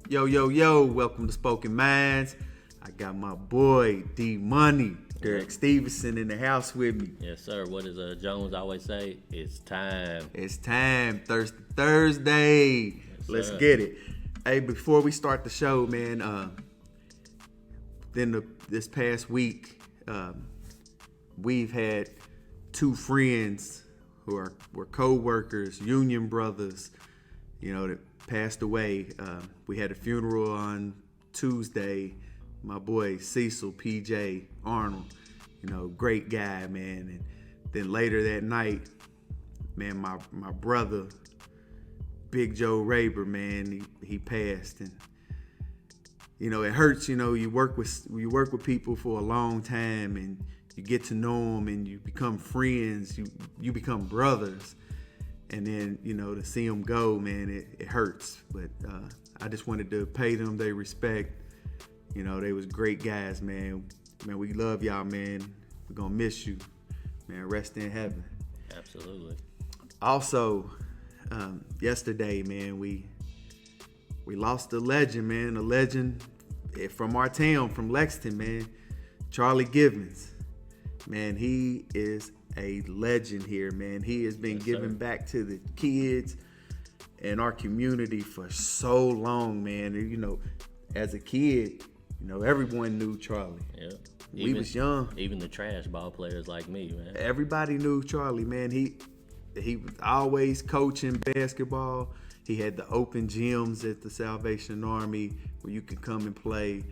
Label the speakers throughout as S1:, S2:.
S1: Yo, yo, yo, welcome to Spoken Minds. I got my boy, D-Money, Derek Stevenson in the house with me.
S2: Yes, sir. What does Jones always say? It's time.
S1: It's time, Thursday.
S2: Yes,
S1: Let's
S2: sir.
S1: get it. Hey, before we start the show, man, this past week, we've had two friends who were co-workers, union brothers, that passed away. We had a funeral on Tuesday. My boy Cecil PJ Arnold, great guy, man. And then later that night, man, my brother Big Joe Raber, man, he passed. And it hurts. You work with people for a long time, and you get to know them, and you become friends. You become brothers. And then, to see them go, man, it hurts. But I just wanted to pay them their respect. They was great guys, man. Man, we love y'all, man. We're going to miss you. Man, rest in heaven.
S2: Absolutely.
S1: Also, yesterday, man, we lost a legend, man. A legend from our town, from Lexington, man. Charlie Gibbs. Man, he is a legend here, man. He has been giving back to the kids and our community for so long, man. As a kid, everyone knew Charlie.
S2: Yeah.
S1: We was young.
S2: Even the trash ball players like me, man.
S1: Everybody knew Charlie, man. He was always coaching basketball. He had the open gyms at the Salvation Army where you could come and play.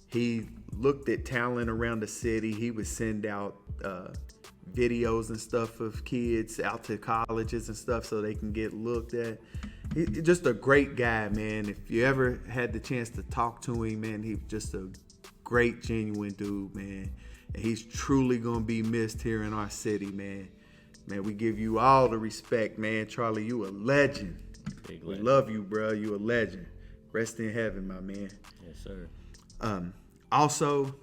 S1: He looked at talent around the city. He would send out videos and stuff of kids out to colleges and stuff so they can get looked at. He's just a great guy, man. If you ever had the chance to talk to him, man, he's just a great, genuine dude, man. And he's truly going to be missed here in our city, man. Man, we give you all the respect, man. Charlie, you a legend.
S2: Big
S1: We
S2: legend.
S1: love you, bro. You a legend. Rest in heaven, my man.
S2: Yes, sir.
S1: Also,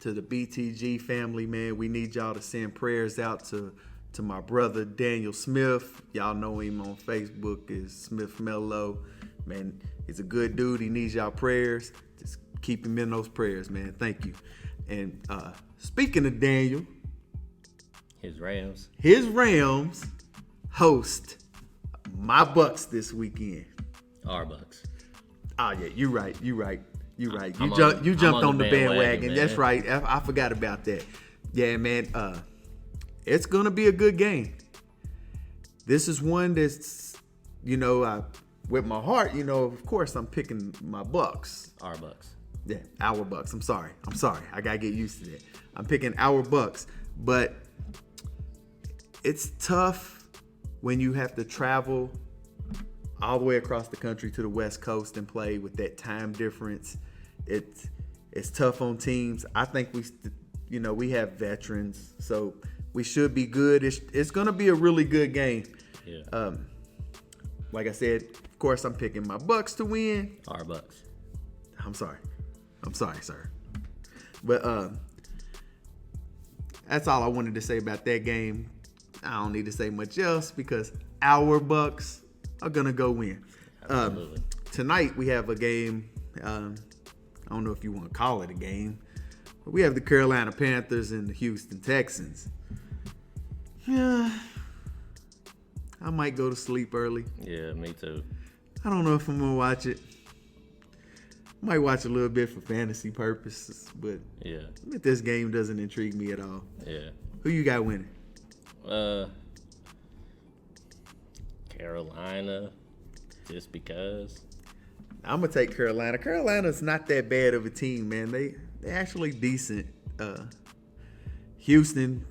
S1: to the BTG family, man, we need y'all to send prayers out to my brother Daniel Smith. Y'all know him on Facebook as Smith Mello. Man, he's a good dude. He needs y'all prayers. Just keep him in those prayers, man. Thank you. And speaking of Daniel,
S2: His Rams.
S1: his Rams host my Bucks this weekend.
S2: Our Bucks.
S1: Oh yeah, you're right. You
S2: I'm
S1: jumped
S2: on
S1: on
S2: the
S1: the
S2: bandwagon,
S1: bandwagon.
S2: man.
S1: That's right. I forgot about that. Yeah, man. It's gonna be a good game. This is one that's, with my heart, of course I'm picking my Bucks.
S2: Our Bucks.
S1: Yeah, our Bucks. I'm sorry. I gotta get used to that. I'm picking our Bucks, but it's tough when you have to travel all the way across the country to the West Coast and play with that time difference. It's tough on teams. I think we have veterans, so we should be good. It's gonna be a really good game.
S2: Yeah.
S1: Like I said, of course I'm picking my Bucks to win.
S2: Our Bucks.
S1: I'm sorry, sir. But that's all I wanted to say about that game. I don't need to say much else because our Bucks are gonna go win.
S2: Absolutely.
S1: Tonight we have a game. I don't know if you want to call it a game, but we have the Carolina Panthers and the Houston Texans. Yeah, I might go to sleep early.
S2: Yeah, me too.
S1: I don't know if I'm gonna watch it. Might watch a little bit for fantasy purposes, but
S2: Yeah.
S1: this game doesn't intrigue me at all.
S2: Yeah.
S1: Who you got winning?
S2: Carolina, just because.
S1: I'm gonna take Carolina. Carolina's not that bad of a team, man. They actually decent. Houston,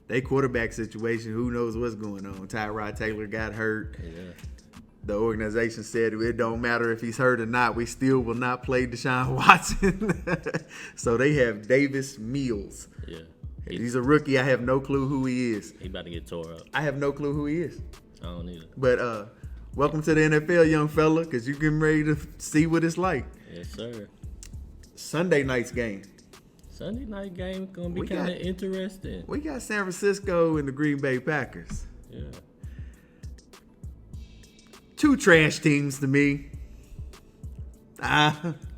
S1: they quarterback situation. Who knows what's going on? Tyrod Taylor got hurt.
S2: Yeah.
S1: The organization said it don't matter if he's hurt or not. We still will not play Deshaun Watson. So they have Davis Mills.
S2: Yeah.
S1: He's a rookie. I have no clue who he is.
S2: He about to get tore up.
S1: I have no clue who he is.
S2: I don't either.
S1: But welcome to the NFL, young fella, because you're getting ready to see what it's like.
S2: Yes, sir.
S1: Sunday night's game.
S2: Sunday night game gonna be
S1: We
S2: kind of
S1: got-
S2: interesting.
S1: We got San Francisco and the Green Bay Packers.
S2: Yeah.
S1: Two trash teams to me.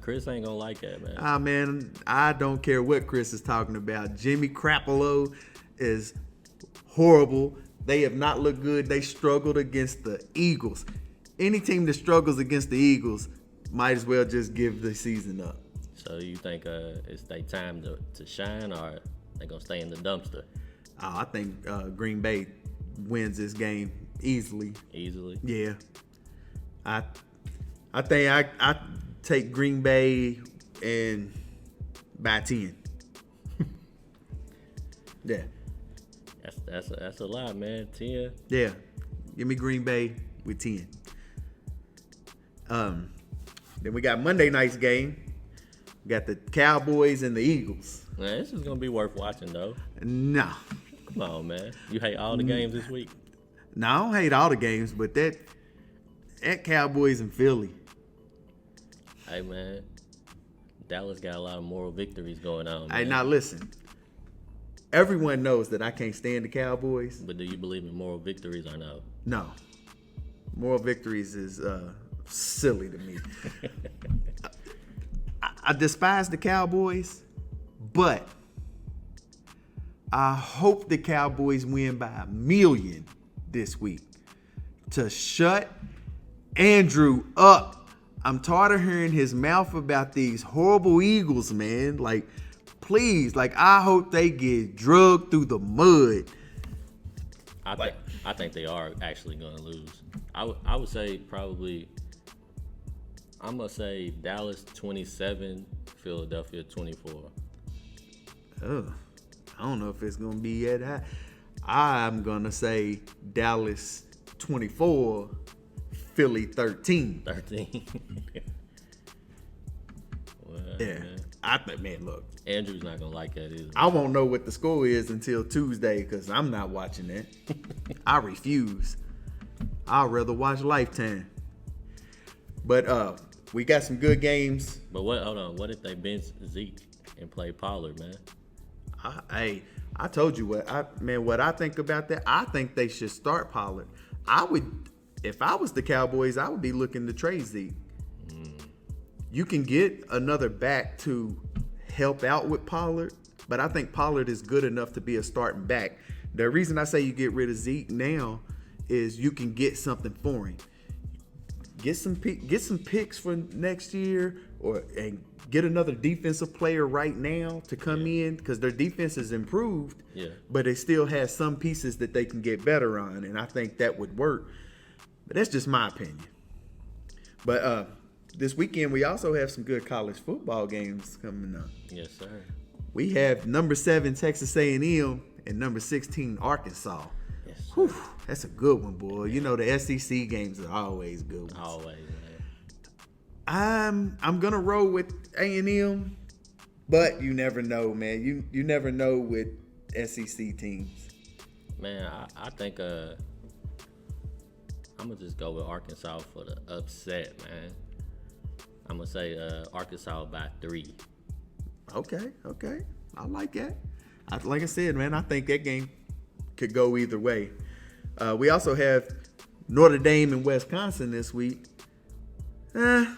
S2: Chris ain't gonna like that, man.
S1: Man, I don't care what Chris is talking about. Jimmy Crapolo is horrible. They have not looked good. They struggled against the Eagles. Any team that struggles against the Eagles might as well just give the season up.
S2: So you think it's their time to shine, or they gonna stay in the dumpster?
S1: I think Green Bay wins this game easily.
S2: Easily?
S1: Yeah. I think I take Green Bay and by 10. Yeah.
S2: That's a lot, man. 10.
S1: Yeah. Give me Green Bay with 10. Then we got Monday night's game. We got the Cowboys and the Eagles.
S2: Man, this is gonna be worth watching, though.
S1: No.
S2: Come on, man. You hate all the games this week?
S1: No, I don't hate all the games, but that Cowboys and Philly.
S2: Hey, man. Dallas got a lot of moral victories going on, man.
S1: Hey, now listen. Everyone knows that I can't stand the Cowboys.
S2: But do you believe in moral victories or no?
S1: No. Moral victories is silly to me. I despise the Cowboys, but I hope the Cowboys win by 1,000,000 this week to shut Andrew up. I'm tired of hearing his mouth about these horrible Eagles, man. Like, please, I hope they get drugged through the mud.
S2: I think they are actually going to lose. I would say probably, I'm going to say Dallas 27, Philadelphia 24.
S1: I don't know if it's going to be that high. I'm going to say Dallas 24, Philly 13.
S2: 13. Well,
S1: Yeah.
S2: man.
S1: I think, man, look.
S2: Andrew's not going to like that either.
S1: I won't know what the score is until Tuesday because I'm not watching that. I refuse. I'd rather watch Lifetime. But we got some good games.
S2: But hold on. What if they bench Zeke and play Pollard, man?
S1: I told you what I think about that. I think they should start Pollard. If I was the Cowboys, I would be looking to trade Zeke. You can get another back to help out with Pollard, but I think Pollard is good enough to be a starting back. The reason I say you get rid of Zeke now is you can get something for him. Get some picks for next year, and get another defensive player right now to come in because their defense is improved.
S2: Yeah.
S1: But they still have some pieces that they can get better on, and I think that would work. But that's just my opinion. But this weekend we also have some good college football games coming up.
S2: Yes, sir.
S1: We have number 7 Texas A&M and number 16 Arkansas.
S2: Yes, sir.
S1: Whew, that's a good one, boy. You know the SEC games are always good ones.
S2: Always, man.
S1: I'm gonna roll with A&M, but you never know, man. You never know with SEC teams.
S2: Man, I think I'm gonna just go with Arkansas for the upset, man. I'm gonna say Arkansas by 3.
S1: Okay. I like that. Like I said, man, I think that game could go either way. We also have Notre Dame and Wisconsin this week. I'm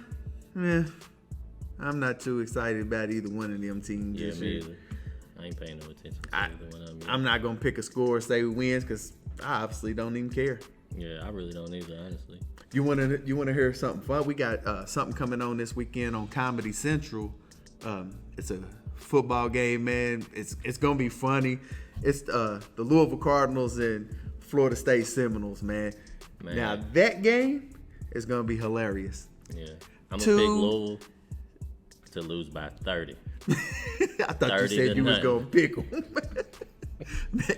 S1: not too excited about either one of them teams
S2: Yeah,
S1: this
S2: me
S1: year.
S2: either. I ain't paying no attention to either one of them.
S1: I'm not gonna pick a score or say who wins because I obviously don't even care.
S2: Yeah, I really don't either, honestly.
S1: You wanna hear something fun? We got something coming on this weekend on Comedy Central. It's a football game, man. It's gonna be funny. It's the Louisville Cardinals and Florida State Seminoles, man. Now that game is gonna be hilarious.
S2: Yeah, I'm gonna pick Louisville to lose by 30.
S1: I thought you said you was gonna pick them.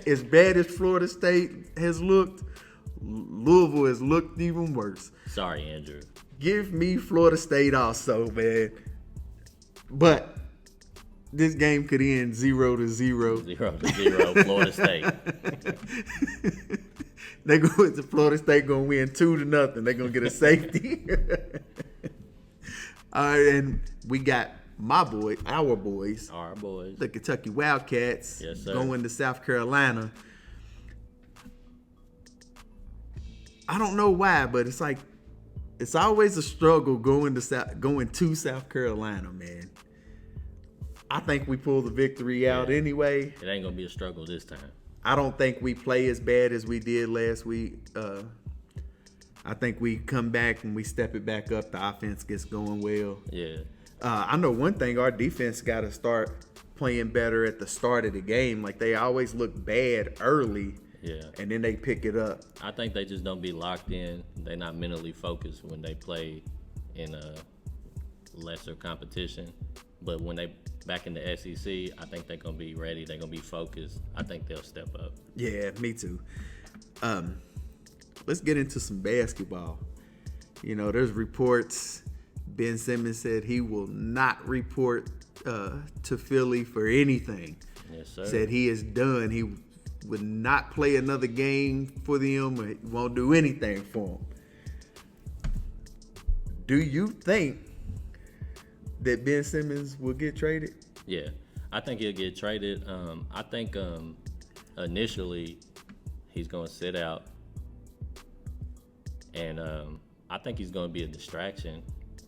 S1: As bad as Florida State has looked, Louisville has looked even worse.
S2: Sorry, Andrew.
S1: Give me Florida State also, man. But this game could end 0-0.
S2: 0-0, Florida State.
S1: They go into Florida State gonna win 2-0. They're gonna get a safety. All right, and we got our boys, the Kentucky Wildcats,
S2: yes, sir,
S1: going to South Carolina. I don't know why, but it's like It's always a struggle going to South Carolina, man. I think we pull the victory out anyway.
S2: It ain't gonna be a struggle this time.
S1: I don't think we play as bad as we did last week. I think we come back and we step it back up. The offense gets going well.
S2: Yeah.
S1: I know one thing, our defense got to start playing better at the start of the game. Like, they always look bad early.
S2: Yeah.
S1: And then they pick it up.
S2: I think they just don't be locked in. They're not mentally focused when they play in a lesser competition. But when they back in the SEC, I think they're going to be ready. They're going to be focused. I think they'll step up.
S1: Yeah, me too. Let's get into some basketball. You know, there's reports. Ben Simmons said he will not report to Philly for anything.
S2: Yes, sir.
S1: Said he is done. He would not play another game for them. Or won't do anything for them. Do you think that Ben Simmons will get traded?
S2: Yeah, I think he'll get traded. I think initially he's going to sit out. And I think he's going to be a distraction.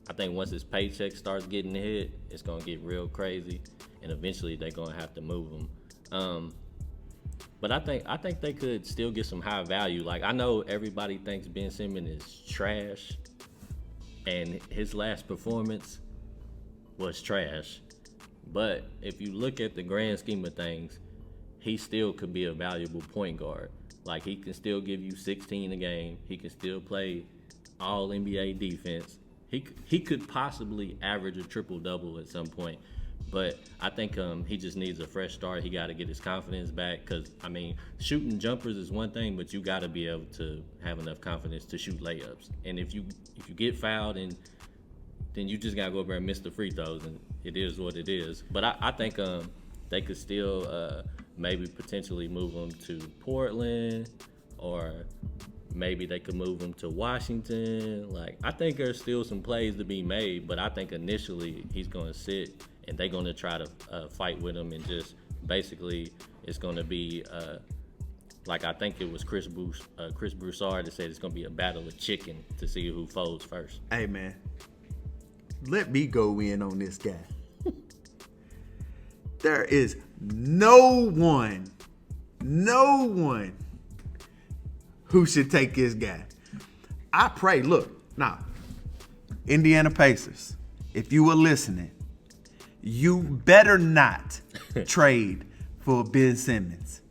S2: I think once his paycheck starts getting hit, it's going to get real crazy. And eventually they're going to have to move him. But I think they could still get some high value. Like, I know everybody thinks Ben Simmons is trash. And his last performance was trash. But if you look at the grand scheme of things, he still could be a valuable point guard. Like, he can still give you 16 a game. He can still play all NBA defense. He could possibly average a triple-double at some point. But I think he just needs a fresh start. He got to get his confidence back because, I mean, shooting jumpers is one thing, but you got to be able to have enough confidence to shoot layups. And if you get fouled, and then you just got to go over and miss the free throws, and it is what it is. But I think they could still maybe potentially move him to Portland, or maybe they could move him to Washington. Like, I think there's still some plays to be made, but I think initially he's going to sit and they're going to try to fight with him, and just basically it's going to be like, I think it was Chris Broussard that said it's going to be a battle of chicken to see who folds first.
S1: Hey, man, let me go in on this guy. There is no one who should take this guy. I pray, look, now, Indiana Pacers, if you were listening, you better not trade for Ben Simmons.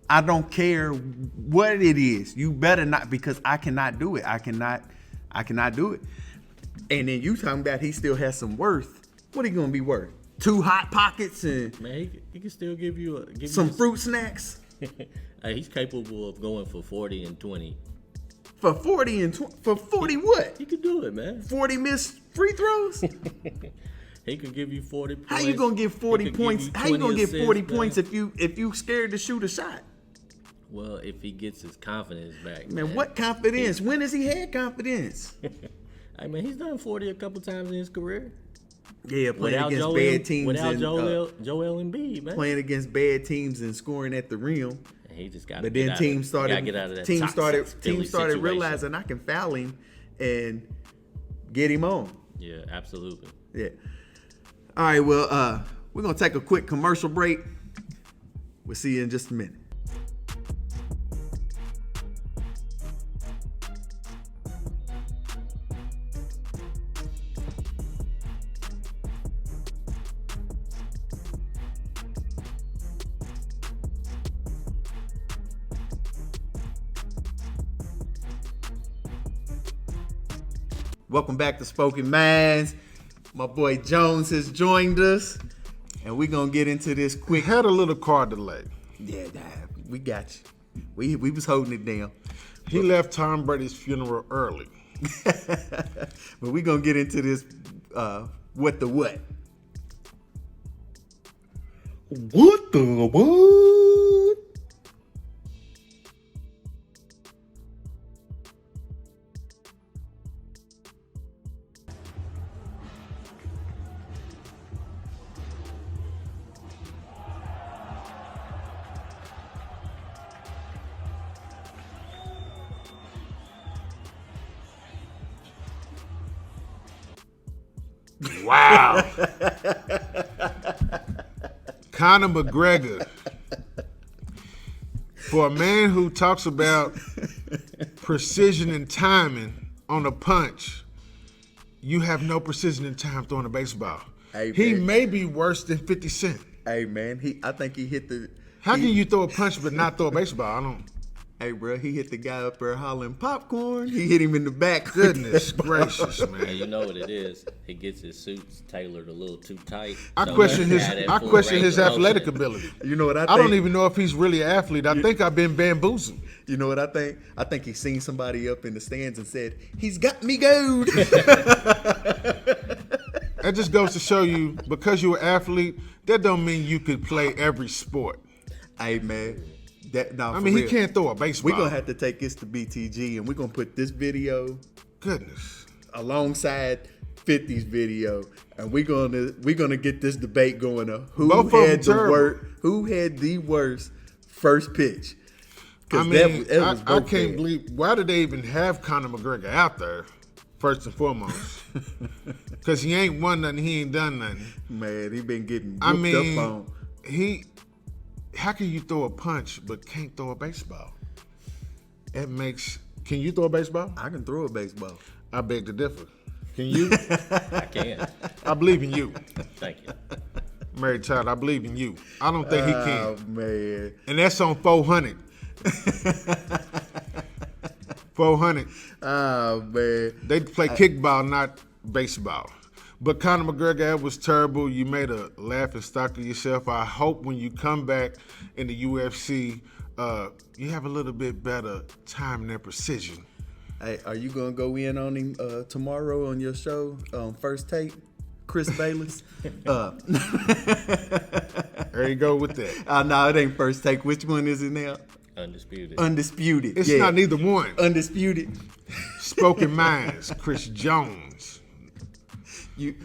S1: I don't care what it is. You better not, because I cannot do it. I cannot do it. And then you talking about he still has some worth. What are he going to be worth? 2 hot pockets and
S2: Man, he can still give you
S1: some fruit snacks.
S2: Hey, he's capable of going for 40 and 20.
S1: For 40 and 20, for 40 what?
S2: He could do it, man.
S1: 40 missed free throws?
S2: He could give you 40 points.
S1: How you gonna get 40 points? How you gonna get 40 points
S2: man?
S1: if you scared to shoot a shot?
S2: Well, if he gets his confidence back,
S1: Man, what confidence? When has he had confidence?
S2: I mean, he's done 40 a couple times in his career.
S1: Yeah, playing against bad teams.
S2: Without
S1: and,
S2: Joel Embiid, man.
S1: Playing against bad teams and scoring at the rim.
S2: And he just got.
S1: But then teams started
S2: situation.
S1: realizing I can foul him and get him on.
S2: Yeah, absolutely.
S1: Yeah. All right, well, we're gonna take a quick commercial break. We'll see you in just a minute. Welcome back to Spoken Minds. My boy Jones has joined us, and we're going to get into this quick.
S3: Had a little car delay.
S1: Yeah, we got you. We was holding it down.
S3: He left Tom Brady's funeral early.
S1: But we're going to get into this what the what.
S3: What the what? Wow. Conor McGregor. For a man who talks about precision and timing on a punch, you have no precision and time throwing a baseball.
S1: Hey,
S3: He
S1: man.
S3: may be worse than 50 Cent.
S1: Hey man, I think he hit the.
S3: How can you throw a punch but not throw a baseball? I don't.
S1: Hey bro, he hit the guy up there hollering popcorn. He hit him in the back.
S3: Goodness gracious,
S2: And
S3: man.
S2: you know what it is. He gets his suits tailored a little too tight.
S3: I
S2: so
S3: question
S2: he
S3: his
S2: had that
S3: I
S2: full
S3: question
S2: range
S3: his
S2: of
S3: athletic
S2: motion.
S3: ability.
S1: You know what I think?
S3: I don't even know if he's really an athlete. I think I've been bamboozled.
S1: You know what I think? I think he seen somebody up in the stands and said, "He's got me good."
S3: That just goes to show you, because you're an athlete, that don't mean you could play every sport.
S1: Hey man,
S3: I mean, he can't throw a baseball.
S1: We're gonna have to take this to BTG, and we're gonna put this video
S3: Goodness.
S1: alongside 50's video, and we're gonna get this debate going of who
S3: Both of them
S1: had the
S3: terrible.
S1: who had the worst first pitch.
S3: I
S1: 'Cause
S3: mean,
S1: that was
S3: I
S1: both
S3: can't
S1: bad.
S3: believe, why did they even have Conor McGregor out there, first and foremost? Because he ain't won nothing, he ain't done nothing.
S1: Man, he been getting whooped
S3: I mean,
S1: up on.
S3: how can you throw a punch but can't throw a baseball? Can you throw a baseball?
S1: I can throw a baseball.
S3: I beg to differ. Can you?
S2: I can.
S3: I believe in you.
S2: Thank you.
S3: Mary Child, I believe in you. I don't think he
S1: Oh
S3: can.
S1: man.
S3: And that's on 400. 400.
S1: Oh man.
S3: They play kickball, not baseball. But Conor McGregor, that was terrible. You made a laughing stock of yourself. I hope when you come back in the UFC, you have a little bit better timing and precision.
S1: Hey, are you gonna go in on him tomorrow on your show, First Take, Chris Bayless?
S3: There you go with that.
S1: No, it ain't First Take. Which one is it now?
S2: Undisputed.
S1: Undisputed.
S3: It's
S1: yeah.
S3: not neither one.
S1: Undisputed.
S3: Spoken Minds, Chris Jones.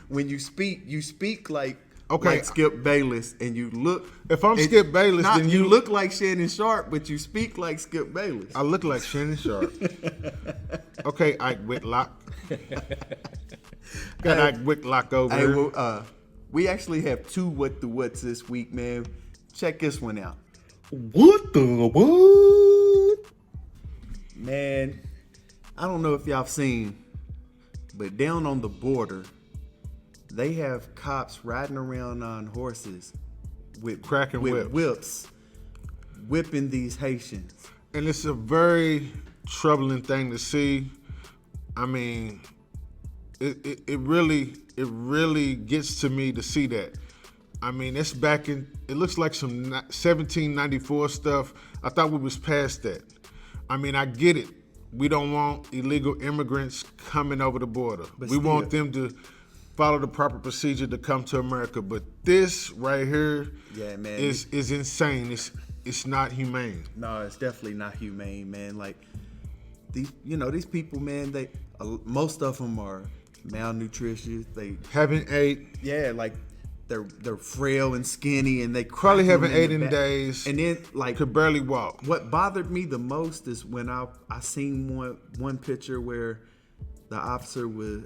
S1: When you speak like
S3: Okay.
S1: like Skip Bayless, and you look.
S3: If I'm Skip Bayless, then
S1: you look like Shannon Sharp, but you speak like Skip Bayless.
S3: I look like Shannon Sharp. Okay, Ike Whitlock. Got Ike Whitlock over
S1: Hey,
S3: here.
S1: well, we actually have two What the What's this week, man. Check this one out.
S3: What the what?
S1: Man, I don't know if y'all seen, but down on the border, they have cops riding around on horses with
S3: Cracking
S1: whips, whipping these Haitians.
S3: And it's a very troubling thing to see. I mean, it really gets to me to see that. I mean, it's back in, it looks like some 1794 stuff. I thought we was past that. I mean, I get it. We don't want illegal immigrants coming over the border.
S1: But
S3: we
S1: still.
S3: want them to follow the proper procedure to come to America. But this right here
S1: Yeah, man.
S3: is insane. It's not humane.
S1: No, it's definitely not humane, man. Like these people, man. They most of them are malnutritious. They
S3: Haven't ate.
S1: like they're frail and skinny, and they
S3: Probably
S1: crack them
S3: haven't ate
S1: the
S3: in
S1: back.
S3: days.
S1: And then like
S3: Could barely walk.
S1: what bothered me the most is when I seen one picture where the officer was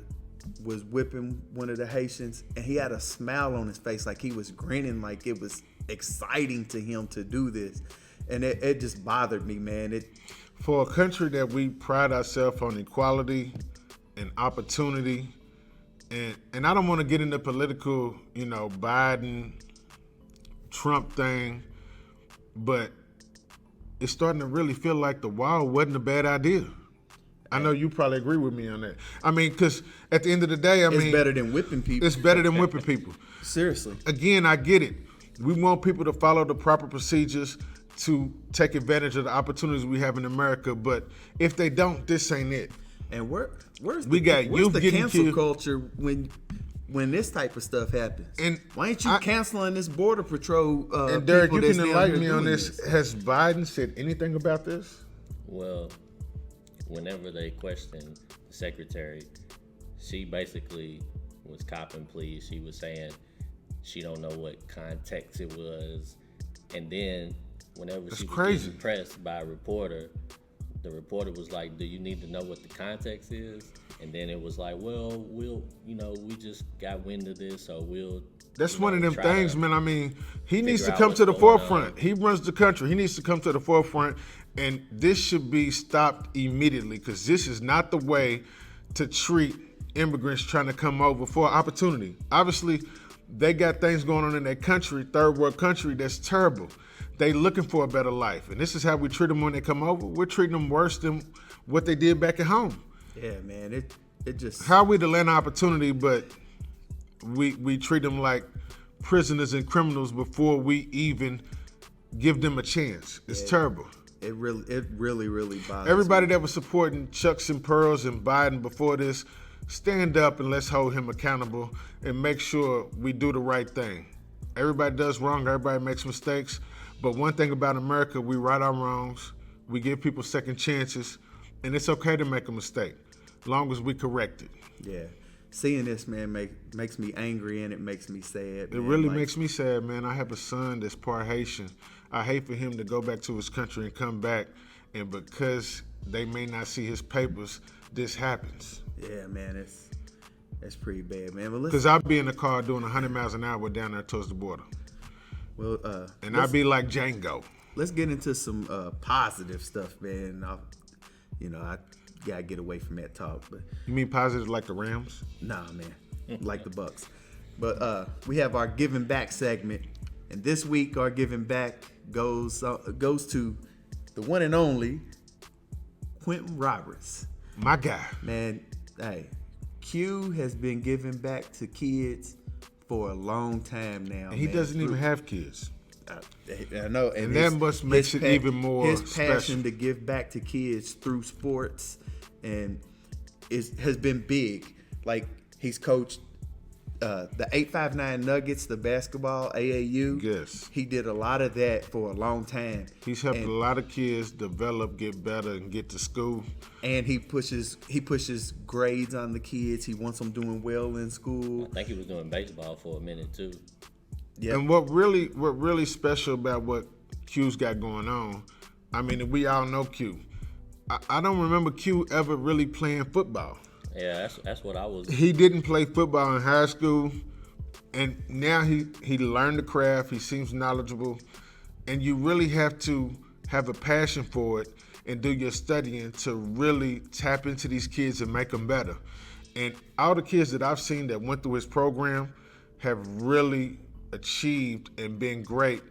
S1: whipping one of the Haitians, and he had a smile on his face, like he was grinning, like it was exciting to him to do this, and it just bothered me, man.
S3: For a country that we pride ourselves on equality and opportunity, and I don't want to get into political, Biden, Trump thing, but it's starting to really feel like the wall wasn't a bad idea. I know you probably agree with me on that. I mean, because at the end of the day,
S1: It's better than whipping people.
S3: It's better than whipping people.
S1: Seriously.
S3: Again, I get it. We want people to follow the proper procedures to take advantage of the opportunities we have in America, but if they don't, this ain't it.
S1: And where's
S3: We got youth
S1: the
S3: getting
S1: cancel
S3: killed.
S1: culture when this type of stuff happens?
S3: And
S1: why ain't you canceling this border patrol?
S3: And Derek,
S1: people
S3: you
S1: that's
S3: can
S1: down
S3: enlighten
S1: here
S3: me on
S1: doing
S3: this. Has Biden said anything about this?
S2: Well, whenever they questioned the secretary, she basically was copping pleas. She was saying she don't know what context it was. And then whenever
S3: That's
S2: she was
S3: crazy.
S2: getting pressed by a reporter, the reporter was like, do you need to know what the context is? And then it was like, well, we just got wind of this, so we'll.
S3: That's one of them
S2: try
S3: things,
S2: to
S3: man. I mean, he needs to
S2: out
S3: come
S2: what's
S3: to the
S2: going
S3: forefront.
S2: on.
S3: He runs the country. He needs to come to the forefront, and this should be stopped immediately because this is not the way to treat immigrants trying to come over for opportunity. Obviously, they got things going on in their country, third world country, that's terrible. They looking for a better life, and this is how we treat them when they come over. We're treating them worse than what they did back at home.
S1: Yeah, man. It just
S3: How we the land of opportunity, but we treat them like prisoners and criminals before we even give them a chance. It's terrible.
S1: it really bothers
S3: Everybody
S1: me.
S3: that was supporting Chucks and Pearls and Biden before this, stand up and let's hold him accountable and make sure we do the right thing. Everybody does wrong. Everybody makes mistakes. But one thing about America, we right our wrongs. We give people second chances, and it's okay to make a mistake, as long as we correct it.
S1: Yeah. Seeing this, man, makes me angry and it makes me sad.
S3: It
S1: man.
S3: really
S1: Like,
S3: makes me sad, man. I have a son that's part Haitian. I hate for him to go back to his country and come back, and because they may not see his papers, this happens.
S1: Yeah, man, it's pretty bad, man. But
S3: Because I'll be in the car doing 100 miles an hour down there towards the border. And I'll be like Django.
S1: let's get into some positive stuff, man. I gotta get away from that talk, but
S3: You mean positive like the Rams?
S1: nah, man, like the Bucks. But we have our giving back segment, and this week our giving back goes to the one and only Quentin Roberts.
S3: My guy.
S1: Man, hey, Q has been giving back to kids for a long time now.
S3: And he
S1: man.
S3: doesn't even have kids.
S1: I know,
S3: And that must makes it even more
S1: his passion
S3: special.
S1: to give back to kids through sports, and has been big. Like he's coached the 859 Nuggets, the basketball AAU.
S3: Yes.
S1: He did a lot of that for a long time.
S3: He's helped a lot of kids develop, get better, and get to school.
S1: And he pushes grades on the kids. He wants them doing well in school.
S2: I think he was doing baseball for a minute too.
S1: Yep.
S3: And what really special about what Q's got going on, I mean, we all know Q. I don't remember Q ever really playing football.
S2: Yeah, that's what I was.
S3: He didn't play football in high school, and now he learned the craft. He seems knowledgeable, and you really have to have a passion for it and do your studying to really tap into these kids and make them better. And all the kids that I've seen that went through his program have really achieved and been great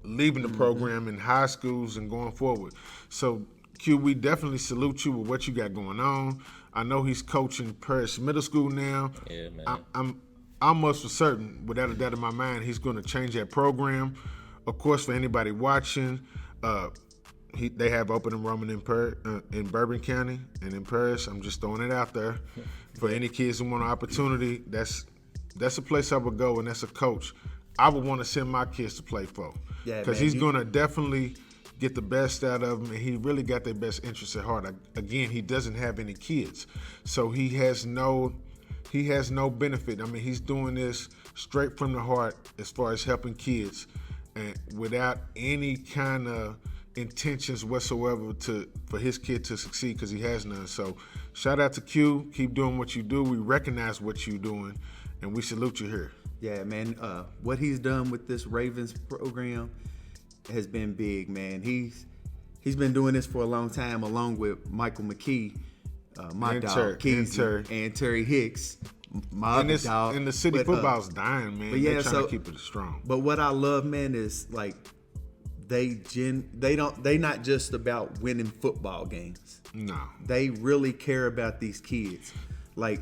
S3: leaving the program in high schools and going forward. So Q, we definitely salute you with what you got going on. I know he's coaching Paris Middle School now.
S2: Yeah, man.
S3: I'm almost for certain, without a doubt in my mind, he's going to change that program. Of course, for anybody watching, they have open enrollment in Bourbon County and in Paris. I'm just throwing it out there. For any kids who want an opportunity, that's a place I would go, and that's a coach I would want to send my kids to play for.
S1: Yeah,
S3: because
S1: man,
S3: he's going to definitely get the best out of them, and he really got their best interests at heart. Again, he doesn't have any kids, so he has no benefit. I mean, he's doing this straight from the heart as far as helping kids, and without any kind of intentions whatsoever for his kid to succeed, because he has none. So shout out to Q. Keep doing what you do. We recognize what you're doing, and we salute you here.
S1: Yeah, man. What he's done with this Ravens program has been big, man. He's been doing this for a long time, along with Michael McKee, my
S3: And
S1: dog, Keezy, and Terry Hicks, my other dog.
S3: And the city
S1: But,
S3: football's dying, man.
S1: but yeah,
S3: They're trying
S1: so-
S3: to keep it strong.
S1: But what I love, man, is like they not just about winning football games.
S3: No.
S1: They really care about these kids, like,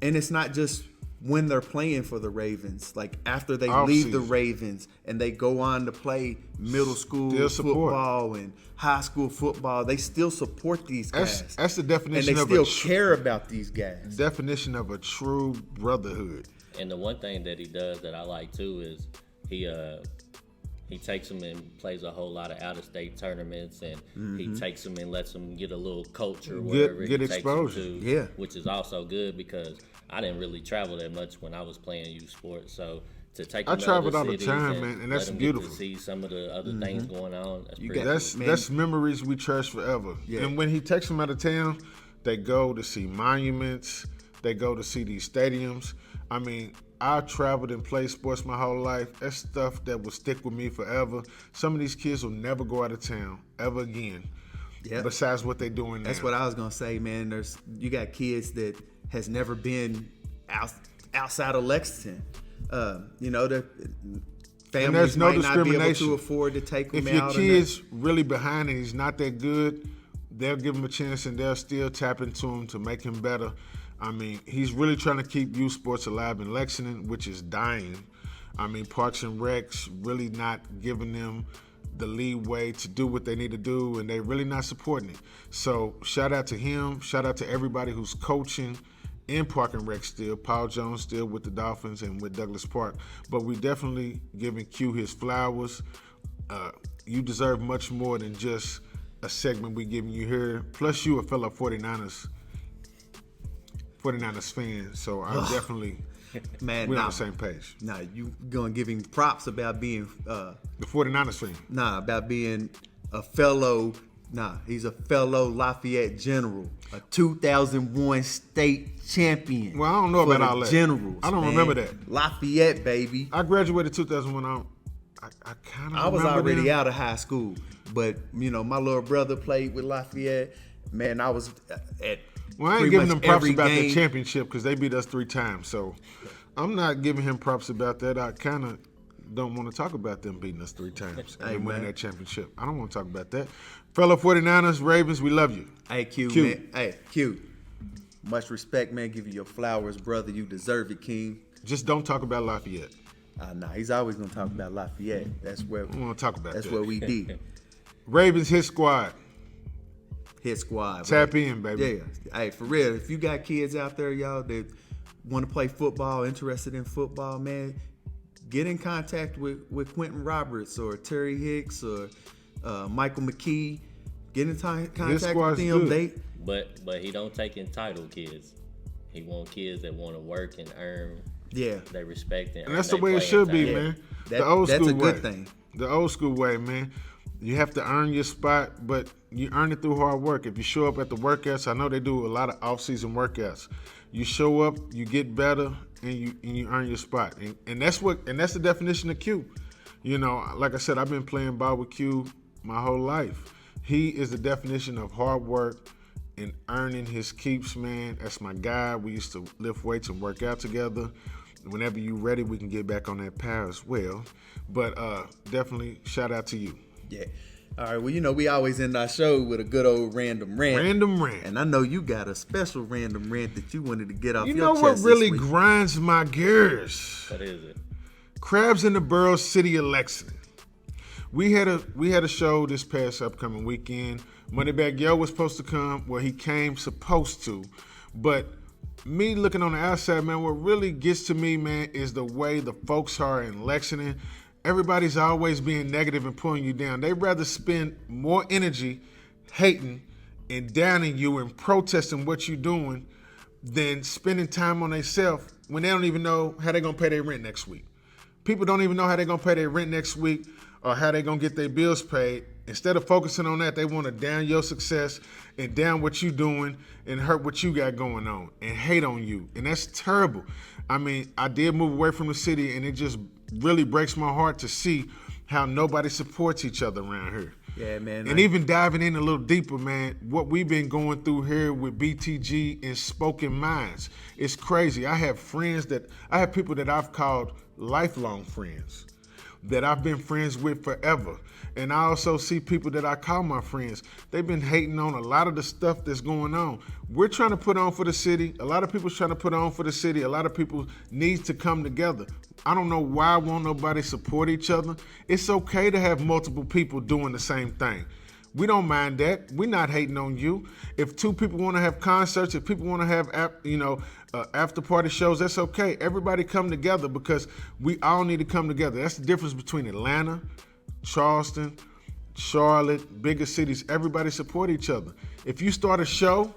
S1: and it's not just when they're playing for the Ravens. Like after they
S3: Off
S1: leave the
S3: season.
S1: Ravens and they go on to play middle school
S3: Still support.
S1: football and high school football, they still support these guys.
S3: That's the
S1: and
S3: definition
S1: they
S3: of
S1: still care about these guys.
S3: definition of a true brotherhood.
S2: And the one thing that he does that I like too is he takes them and plays a whole lot of out-of-state tournaments, and he takes them and lets them get a little culture wherever
S3: get
S2: he takes
S3: exposure.
S2: them to,
S1: Yeah.
S2: which is also good because I didn't really travel that much when I was playing youth sports. So to take them to
S3: traveled
S2: other
S3: all the
S2: cities
S3: time, man, and
S2: let
S3: that's
S2: them
S3: beautiful.
S2: Get to see some of the other things going on. That's
S1: You
S2: pretty
S1: got-
S2: cool.
S1: Man.
S3: That's memories we cherish forever.
S1: Yeah.
S3: And when he takes them out of town, They go to see monuments. They go to see these stadiums. I mean, I traveled and played sports my whole life. That's stuff that will stick with me forever. Some of these kids will never go out of town ever again.
S1: Yep.
S3: Besides what they're doing now.
S1: That's what I was gonna say, man. You got kids that has never been outside of Lexington. The families
S3: no
S1: might not be able
S3: discrimination.
S1: to afford to take them
S3: If your
S1: out.
S3: kid's really behind and he's not that good, they'll give him a chance and they'll still tap into him to make him better. I mean, he's really trying to keep youth sports alive in Lexington, which is dying. I mean, Parks and Recs really not giving them the leeway to do what they need to do, and they're really not supporting it. So shout out to him. Shout out to everybody who's coaching in Park and Rec still. Paul Jones still with the Dolphins and with Douglas Park. But we definitely giving Q his flowers. You deserve much more than just a segment we giving you here. Plus, you a fellow 49ers fan, so I'm definitely
S1: Man,
S3: we're on the same page.
S1: Nah, you gonna give him props about being
S3: The 49ers fan.
S1: about being a fellow. He's a fellow Lafayette General, a 2001 state champion.
S3: Well, I don't know
S1: for
S3: about
S1: the
S3: all that.
S1: Generals.
S3: I don't
S1: man.
S3: remember that.
S1: Lafayette, baby.
S3: I graduated 2001. I kind of
S1: I was
S3: remember
S1: already
S3: them.
S1: out of high school, but my little brother played with Lafayette. Man, I was at.
S3: Well, I ain't
S1: pretty
S3: giving
S1: much
S3: them props
S1: every
S3: about
S1: game.
S3: the championship because they beat us 3 times. So I'm not giving him props about that. I kind of don't want to talk about them beating us 3 times and winning that championship. I don't want to talk about that. Fellow 49ers, Ravens, we love you.
S1: Hey, Q,
S3: Q.
S1: man. Hey, Q. Much respect, man. Give you your flowers, brother. You deserve it, King.
S3: Just don't talk about Lafayette.
S1: He's always gonna talk about Lafayette. That's where.
S3: I don't want to talk about
S1: That's
S3: that.
S1: what we did.
S3: Ravens hit squad.
S1: Hit squad.
S3: Tap
S1: bro.
S3: in, baby.
S1: Yeah. Hey, for real. If you got kids out there, y'all, that want to play football, interested in football, man, get in contact with Quentin Roberts or Terry Hicks or Michael McKee. Get in contact with
S3: squad's
S1: them.
S3: good.
S2: But he don't take entitled kids. He want kids that want to work and earn.
S1: Yeah.
S2: They respect
S3: And that's the way it should be, man. The old
S1: That's
S3: school
S1: a good
S3: way.
S1: thing.
S3: The old school way, man. You have to earn your spot, but you earn it through hard work. If you show up at the workouts, I know they do a lot of off-season workouts. You show up, you get better, and you earn your spot. And that's the definition of Q. Like I said, I've been playing ball with Q my whole life. He is the definition of hard work and earning his keeps, man. That's my guy. We used to lift weights and work out together. Whenever you're ready, we can get back on that path as well. But definitely shout out to you.
S1: Yeah. All right. Well, we always end our show with a good old random rant.
S3: Random rant.
S1: And I know you got a special random rant that you wanted to get off
S3: You
S1: your
S3: know
S1: chest
S3: what
S1: this
S3: really
S1: week.
S3: grinds my gears?
S2: What is it?
S3: Crabs in the Barrel City of Lexington. We had a show this past upcoming weekend. Moneybag Yo was supposed to come. Well, he came supposed to. But me looking on the outside, man, what really gets to me, man, is the way the folks are in Lexington. Everybody's always being negative and pulling you down. They'd rather spend more energy hating and downing you and protesting what you're doing than spending time on themselves when they don't even know how they're going to pay their rent next week. People don't even know how they're going to pay their rent next week or how they're going to get their bills paid. Instead of focusing on that, they want to down your success and down what you're doing and hurt what you got going on and hate on you. And that's terrible. I mean, I did move away from the city, and it just really breaks my heart to see how nobody supports each other around here.
S1: Yeah, man.
S3: And even diving in a little deeper, man, what we've been going through here with BTG and Spoken Minds, it's crazy. I have people that I've called lifelong friends, that I've been friends with forever. And I also see people that I call my friends. They've been hating on a lot of the stuff that's going on. We're trying to put on for the city. A lot of people's trying to put on for the city. A lot of people need to come together. I don't know why won't nobody support each other. It's okay to have multiple people doing the same thing. We don't mind that. We're not hating on you. If 2 people want to have concerts, if people want to have after party shows, that's okay. Everybody come together because we all need to come together. That's the difference between Atlanta, Charleston, Charlotte, bigger cities. Everybody support each other. If you start a show,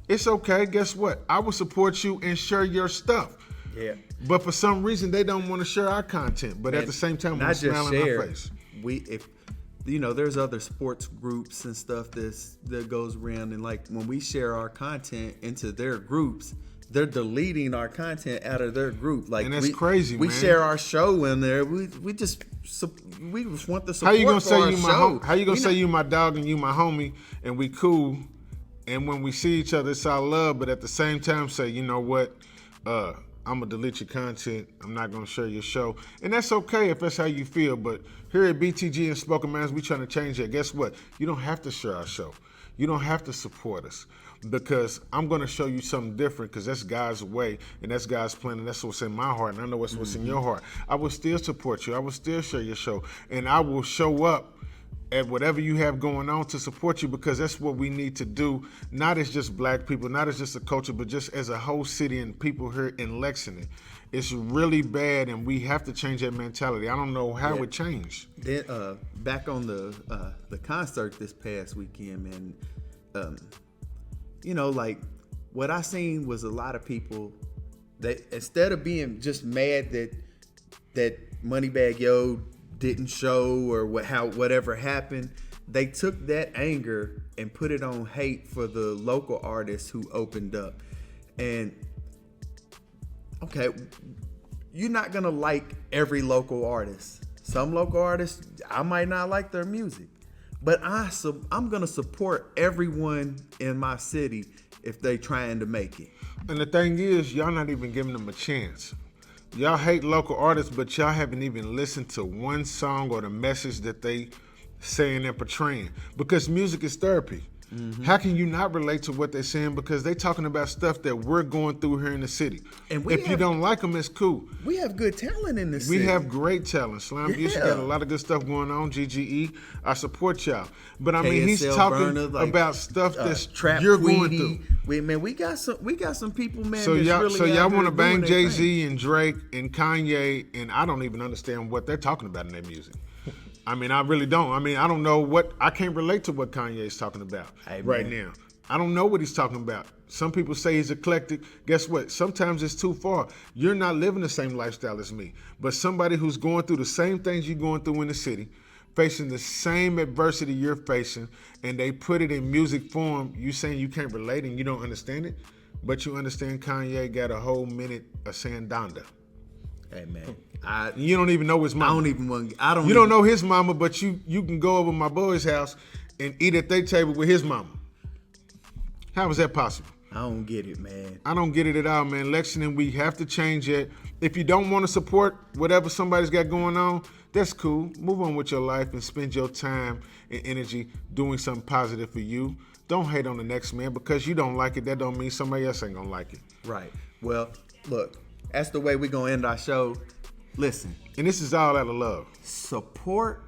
S3: it's okay. Guess what? I will support you and share your stuff.
S1: Yeah.
S3: But for some reason, they don't want to share our content. But at the same time, we're smiling in our face.
S1: there's other sports groups and stuff that goes around, and like when we share our content into their groups, they're deleting our content out of their group. Like,
S3: and that's crazy,
S1: we
S3: man.
S1: share our show in there. We just want the support.
S3: How you gonna
S1: for
S3: say
S1: our
S3: you
S1: show.
S3: How you gonna say you my dog and you my homie and we cool, and when we see each other it's all love, but at the same time say, you know what, I'm gonna delete your content. I'm not gonna share your show, and that's okay if that's how you feel. But here at BTG and Spoken Minds, we trying to change that. Guess what? You don't have to share our show. You don't have to support us, because I'm gonna show you something different, because that's God's way and that's God's plan, and that's what's in my heart, and I know what's in your heart. I will still support you. I will still share your show, and I will show up at whatever you have going on to support you, because that's what we need to do, not as just black people, not as just a culture, but just as a whole city and people here in Lexington. It's really bad, and we have to change that mentality. I don't know how it changed.
S1: Then back on the concert this past weekend, man, like what I seen was a lot of people that instead of being just mad that Moneybagg Yo didn't show or whatever happened, they took that anger and put it on hate for the local artists who opened up. And okay, you're not gonna like every local artist. Some local artists, I might not like their music, but I'm gonna support everyone in my city if they trying to make it.
S3: And the thing is, y'all not even giving them a chance. Y'all hate local artists, but y'all haven't even listened to one song or the message that they saying and portraying. Because music is therapy. Mm-hmm. How can you not relate to what they're saying? Because they talking about stuff that we're going through here in the city. And if you don't like them, it's cool.
S1: We have good talent in the city.
S3: We have great talent. Slam Houston got a lot of good stuff going on. GGE, I support y'all. But I mean, he's talking about stuff that's
S1: Trap
S3: you're
S1: Queedy.
S3: going through.
S1: We got some people, man.
S3: So y'all want to bang Jay-Z
S1: thing.
S3: and Drake and Kanye, and I don't even understand what they're talking about in their music. I mean, I really don't. I mean, I don't know I can't relate to what Kanye is talking about right now. I don't know what he's talking about. Some people say he's eclectic. Guess what? Sometimes it's too far. You're not living the same lifestyle as me. But somebody who's going through the same things you're going through in the city, facing the same adversity you're facing, and they put it in music form, you saying you can't relate and you don't understand it, but you understand Kanye got a whole minute of saying Donda.
S1: Hey, man.
S3: You don't even know his mama. You don't know his mama, but you can go over my boy's house and eat at their table with his mama. How is that possible?
S1: I don't get it, man.
S3: I don't get it at all, man. Lexington, we have to change it. If you don't want to support whatever somebody's got going on, that's cool. Move on with your life and spend your time and energy doing something positive for you. Don't hate on the next man. Because you don't like it, that don't mean somebody else ain't gonna like it.
S1: Right. Well, look, that's the way we're gonna end our show. Listen.
S3: And this is all out of love.
S1: Support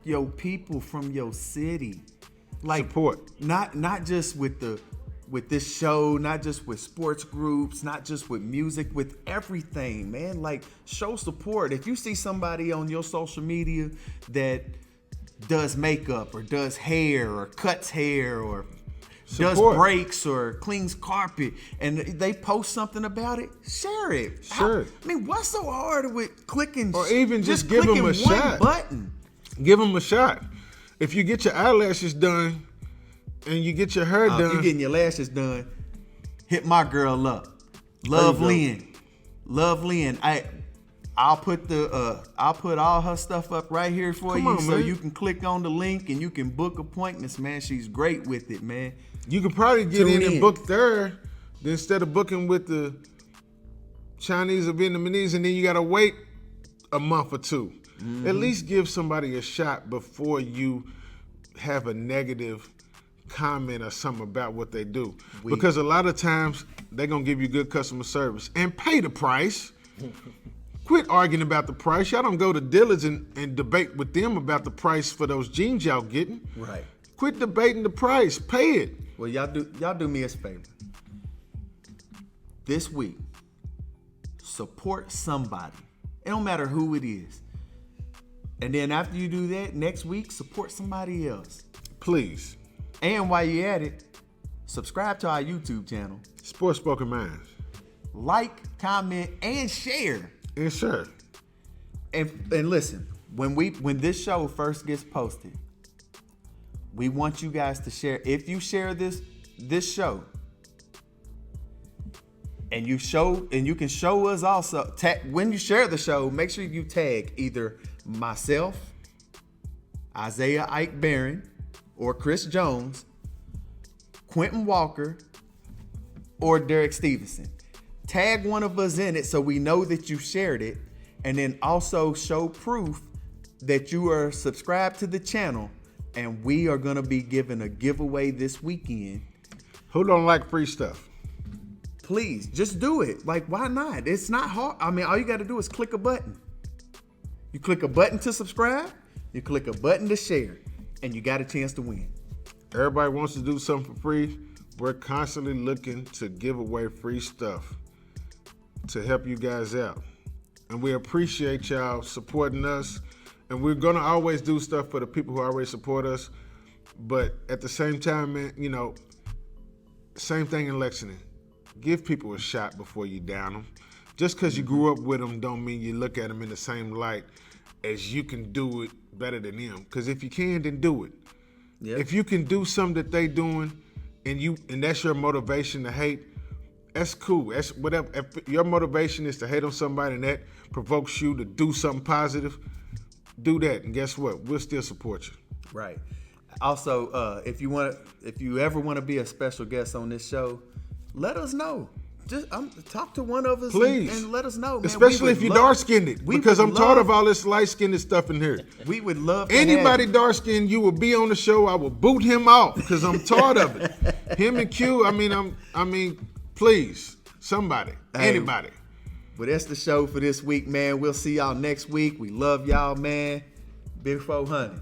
S1: your people from your city. Like,
S3: support.
S1: Not just with this show, not just with sports groups, not just with music, with everything, man. Like, show support. If you see somebody on your social media that does makeup or does hair or cuts hair or does brakes or cleans carpet and they post something about it, share it.
S3: Sure.
S1: I mean, what's so hard with clicking?
S3: Or even just give them a shot.
S1: Button.
S3: Give them a shot. If you get your eyelashes done and you get your hair done.
S1: If you're getting your lashes done, hit my girl up. Love Lynn. I'll put all her stuff up right here for you, so you can click on the link and you can book appointments, man. She's great with it, man.
S3: You could probably get in and book there instead of booking with the Chinese or Vietnamese, and then you gotta wait a month or two. Mm-hmm. At least give somebody a shot before you have a negative comment or something about what they do. Because a lot of times they're gonna give you good customer service and pay the price. Quit arguing about the price. Y'all don't go to dealers and debate with them about the price for those jeans y'all getting.
S1: Right.
S3: Quit debating the price. Pay it.
S1: Well, y'all do me a favor. This week, support somebody. It don't matter who it is. And then after you do that, next week, support somebody else.
S3: Please.
S1: And while you're at it, subscribe to our YouTube channel.
S3: Sports Spoken Minds.
S1: Like, comment, and share.
S3: And share.
S1: And listen, when this show first gets posted, we want you guys to share. If you share this show, and you can show us also. When you share the show, make sure you tag either myself, Isaiah Ike Barron, or Chris Jones, Quentin Walker, or Derek Stevenson. Tag one of us in it so we know that you shared it, and then also show proof that you are subscribed to the channel, and we are going to be giving a giveaway this weekend.
S3: Who don't like free stuff?
S1: Please, just do it. Like, why not? It's not hard. I mean, all you got to do is click a button. You click a button to subscribe, you click a button to share, and you got a chance to win.
S3: Everybody wants to do something for free. We're constantly looking to give away free stuff to help you guys out. And we appreciate y'all supporting us. And we're going to always do stuff for the people who already support us. But at the same time, man, you know, same thing in Lexington. Give people a shot before you down them. Just because you grew up with them don't mean you look at them in the same light as you can do it better than them. Because if you can, then do it. Yep. If you can do something that they doing and that's your motivation to hate, that's cool. That's whatever. If your motivation is to hate on somebody and that provokes you to do something positive, do that. And guess what? We'll still support you.
S1: Right. Also, if you ever want to be a special guest on this show, let us know. Just talk to one of us,
S3: please,
S1: and let us know, man.
S3: Especially if you're dark-skinned, because I'm tired of all this light-skinned stuff in here.
S1: We would love to
S3: anybody dark-skinned. You will be on the show. I will boot him off because I'm tired of it. Him and Q. I mean, please, somebody, anybody.
S1: But that's the show for this week, man. We'll see y'all next week. We love y'all, man. Big 400.